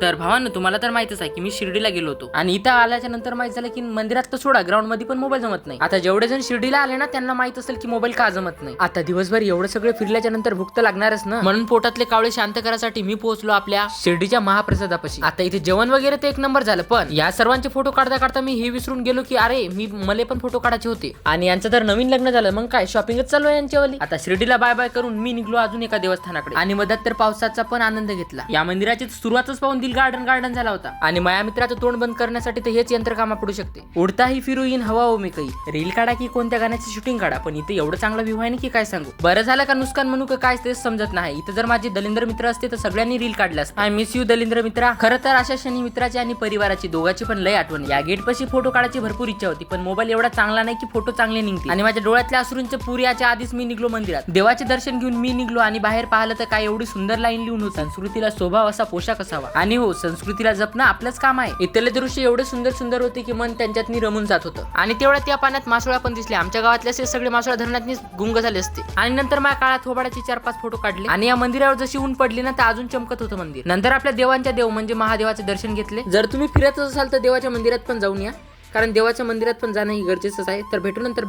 तर भावांनो, तुम्हाला तर माहितच आहे की मी शिर्डीला गेलो होतो आणि इथं आल्याच्या नंतर माहित झालं की मंदिरात तर सोडा, ग्राउंड मध्ये पण मोबाईल जमत नाही. आता जेवढे जण शिर्डीला आले ना त्यांना माहित असेल की मोबाईल का जमत नाही. आता दिवसभर एवढं सगळं फिरल्याच्या नंतर भूक तर लागणारच ना, म्हणून पोटातले कावळे शांत करायसाठी मी पोहोचलो आपल्या शिर्डीच्या महाप्रसादापाशी. आता इथे जेवण वगैरे तर एक नंबर झालं, पण या सर्वांचे फोटो काढता काढता मी हे विसरून गेलो की अरे मला पण फोटो काढायचे होते. आणि यांचं तर नवीन लग्न झालं, मग काय शॉपिंगच चालू आहे यांच्यावाली. आता शिर्डीला बाय बाय करून मी निघलो अजून एका देवस्थानाकडे आणि मधात तर पावसाचा पण आनंद घेतला. या मंदिराची सुरुवातच पाहून दिल गार्डन झाला होता आणि माया मित्राचं तोंड बंद करण्यासाठी तर हेच यंत्र कामा पडू शकते. उडताही फिरू इन हवा हो मी काही, रील काढा की कोणत्या गाण्याची शूटिंग काढा, पण इथे एवढं चांगला व्ह्यू आहे ना की काय सांगू. बरं झालं का नुकसान म्हणू का काय तेच समजत नाही. इथे जर माझे दलिंद्र मित्र असते तर सगळ्यांनी रील काढला असता. आय मिस यू दलिंद्र मित्रा. खरं तर अशा क्षणी मित्राची आणि परिवाराची दोघांची पण लय आठवण. या गेट पाशी फोटो काढायची भरपूर इच्छा होती, पण मोबाईल एवढा चांगला नाही की फोटो चांगले निघतील. आणि माझ्या डोळ्यातल्या अश्रूंचे पूर याच्या आधीच मी निघलो मंदिरात. देवाचे दर्शन घेऊन मी निघलो आणि बाहेर पाहिलं तर काय एवढी सुंदर लाईन लिहून होती. संस्कृतीला शोभा असा पोशाख असावा. आणि हो, संस्कृतीला जपणं आपलंच काम आहे. इथले दृश्य एवढे सुंदर होते की मन त्यांच्यात रमून जात होतं. आणि तेवढ्या त्या पाण्यात मासोळ्या पण दिसल्या. आमच्या गावातले असे सगळे मासोळ्या धरणात गुंग झाले असते. आणि नंतर माझ्या काळात थोबाडाचे 4-5 फोटो काढले आणि या मंदिरावर जशी ऊन पडली ना तर अजून चमकत होतं मंदिर. नंतर आपल्या देवांच्या देव म्हणजे महादेवाचे दर्शन घेतले. जर तुम्ही फिरत असाल तर देवाच्या मंदिरात पण जाऊन या, कारण देवाच्या मंदिरात पण जाणं ही गरजेचंच आहे. तर भेटू नंतर.